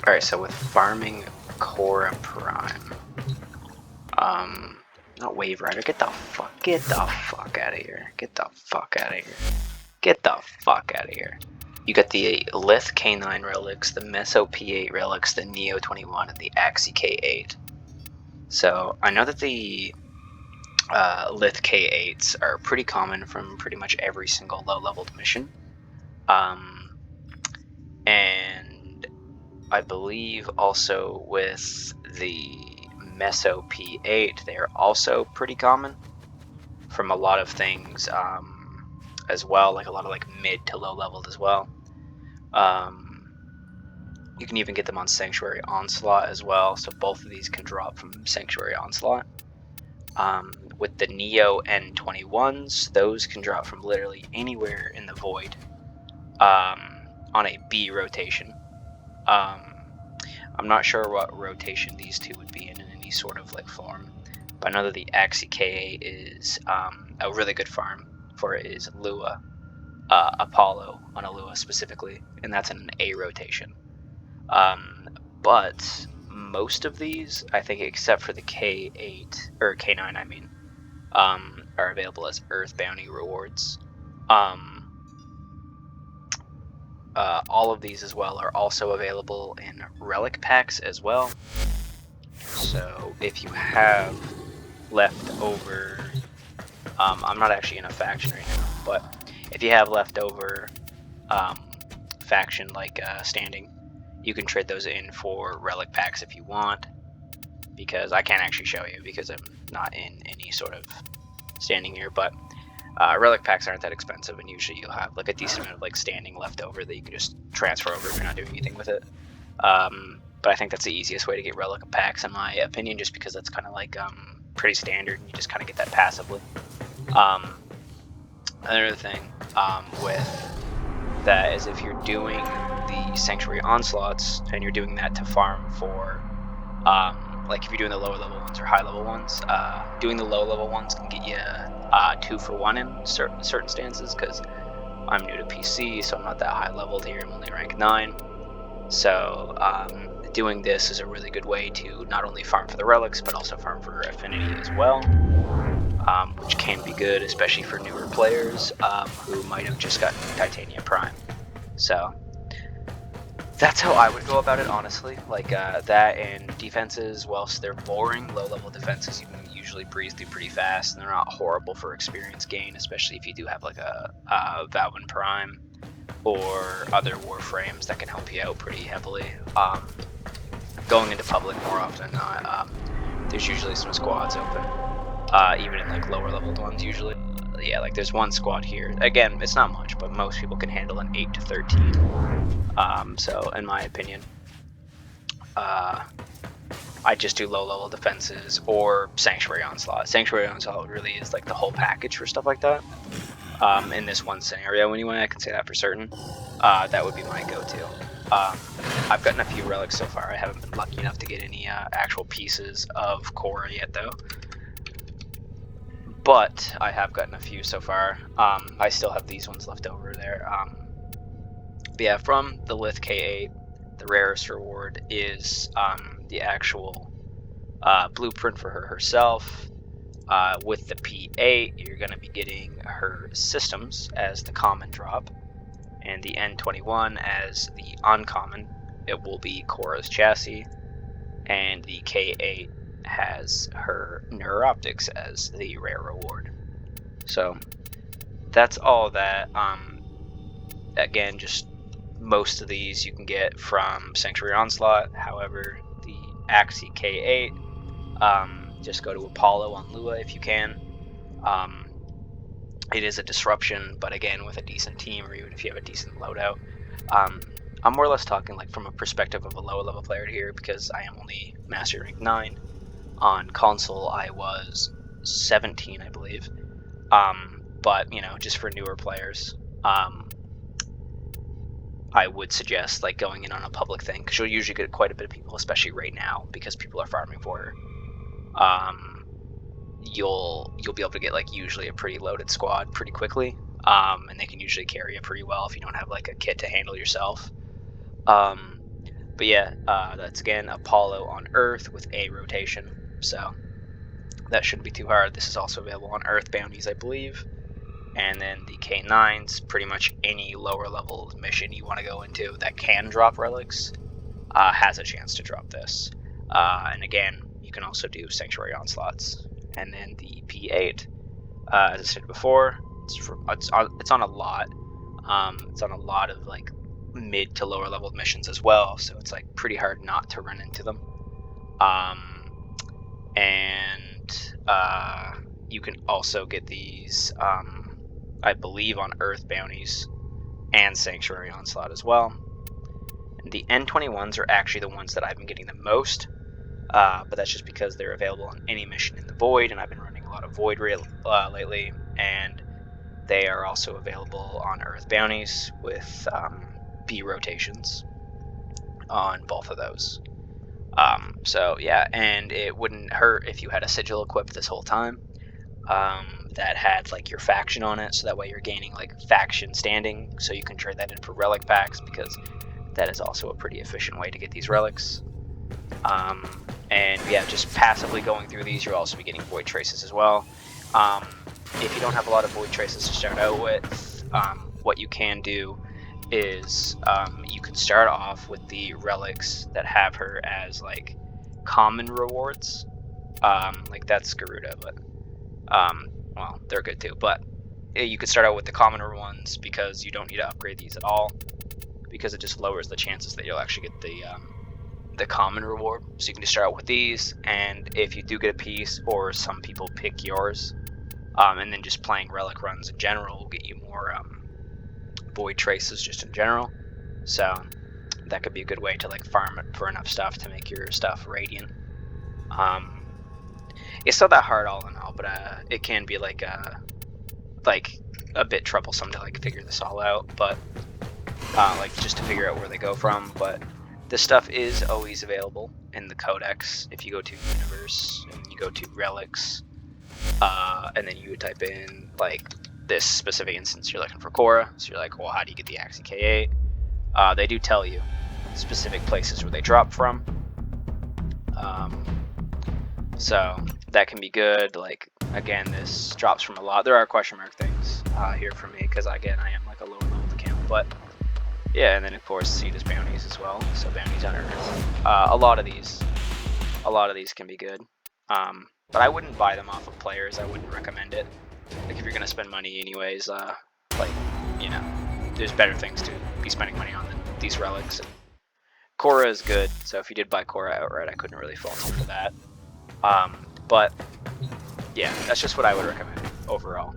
Alright, so with farming Khora Prime, not Wave Rider, get the fuck out of here. Get the fuck out of here. Get the fuck out of here. You got the Lith K9 relics, the Meso P8 relics, the Neo 21, and the Axie K8. So I know that the Lith K8s are pretty common from pretty much every single low-leveled mission. And I believe also with the Meso P8, they are also pretty common from a lot of things as well, like a lot of like mid to low leveled as well. You can even get them on Sanctuary Onslaught as well, so both of these can drop from Sanctuary Onslaught. With the Neo N21s, those can drop from literally anywhere in the Void on a B rotation. I'm not sure what rotation these two would be in any sort of like form, but I know that the Axie K8 is a really good farm for it is Lua, Apollo on a Lua specifically, and that's in an A rotation. But most of these, I think, except for the K8 or K9, I mean, are available as Earth Bounty rewards. All of these as well are also available in relic packs as well. So if you have left over, I'm not actually in a faction right now, but if you have leftover faction like standing, you can trade those in for relic packs if you want, because I can't actually show you because I'm not in any sort of standing here, but relic packs aren't that expensive, and usually you'll have like a decent amount of like standing left over that you can just transfer over if you're not doing anything with it. But I think that's the easiest way to get relic packs in my opinion, just because that's kind of like pretty standard and you just kind of get that passively. Another thing with that is if you're doing the Sanctuary Onslaughts and you're doing that to farm for like if you're doing the lower level ones or high level ones, doing the low level ones can get you 2 for 1 in certain stances, because I'm new to PC, so I'm not that high leveled here. I'm only rank 9. So doing this is a really good way to not only farm for the relics, but also farm for affinity as well, which can be good, especially for newer players who might have just gotten Titania Prime. So that's how I would go about it, honestly. Like that and defenses, whilst they're boring, low-level defenses you can usually breeze through pretty fast, and they're not horrible for experience gain, especially if you do have like a Valvin Prime or other Warframes that can help you out pretty heavily. Going into public more often than not, there's usually some squads open, even in like lower leveled ones usually. Yeah, like there's one squad here. Again, it's not much, but most people can handle an 8 to 13. So in my opinion, I just do low level defenses or Sanctuary Onslaught. Sanctuary Onslaught really is like the whole package for stuff like that. In this one scenario anyway, I can say that for certain. That would be my go-to. I've gotten a few relics so far. I haven't been lucky enough to get any actual pieces of Khora yet though. But I have gotten a few so far. I still have these ones left over there. But yeah, from the Lith K8, the rarest reward is the actual blueprint for her herself. With the P8, you're going to be getting her systems as the common drop, and the N21 as the uncommon. It will be Khora's chassis, and the K8 has her Neuroptics as the rare reward. So that's all that. Again, just most of these you can get from Sanctuary Onslaught. However, the Axie K8, just go to Apollo on Lua if you can. It is a disruption, but again, with a decent team, or even if you have a decent loadout. I'm more or less talking like from a perspective of a lower level player here, because I am only Master Rank 9. On console, I was 17, I believe. But, you know, just for newer players, I would suggest like going in on a public thing, because you'll usually get quite a bit of people, especially right now, because people are farming for her. You'll be able to get like usually a pretty loaded squad pretty quickly, and they can usually carry it pretty well if you don't have like a kit to handle yourself. But yeah, that's again Apollo on Earth with a rotation, so that shouldn't be too hard. This is also available on Earth bounties, I believe. And then the K9's pretty much any lower level mission you want to go into that can drop relics has a chance to drop this. And again, you can also do Sanctuary Onslaughts. And then the P8, as I said before, it's on a lot. It's on a lot of like mid to lower level missions as well, so it's like pretty hard not to run into them. And you can also get these, I believe, on Earth bounties and Sanctuary Onslaught as well. And the N21s are actually the ones that I've been getting the most, but that's just because they're available on any mission in the Void, and I've been running a lot of Void lately, and they are also available on Earth bounties with B rotations on both of those. So yeah, and it wouldn't hurt if you had a sigil equipped this whole time that had like your faction on it, so that way you're gaining like faction standing, so you can trade that in for relic packs, because that is also a pretty efficient way to get these relics. And yeah, just passively going through these, you'll also be getting void traces as well. If you don't have a lot of void traces to start out with, what you can do is you can start off with the relics that have her as like common rewards. Like that's Garuda, but well, they're good too. But you could start out with the commoner ones because you don't need to upgrade these at all, because it just lowers the chances that you'll actually get the common reward. So you can just start out with these, and if you do get a piece, or some people pick yours, and then just playing relic runs in general will get you more void traces just in general. So that could be a good way to like farm it for enough stuff to make your stuff radiant. It's not that hard all in all, but it can be like a bit troublesome to like figure this all out, but like just to figure out where they go from. But this stuff is always available in the codex. If you go to universe and you go to relics, and then you would type in like this specific instance, you're looking for Khora, so you're like, well, how do you get the Axie K8? They do tell you specific places where they drop from, so that can be good. Like again, this drops from a lot. There are question mark things here for me, because again, I am like a lower level account, but yeah. And then of course Cetus bounties as well, so bounties on Earth. A lot of these can be good, but I wouldn't buy them off of players. I wouldn't recommend it. Like if you're gonna spend money anyways, like, you know, there's better things to be spending money on than these relics. And Khora is good, so if you did buy Khora outright, I couldn't really fault you for that. But yeah, that's just what I would recommend overall.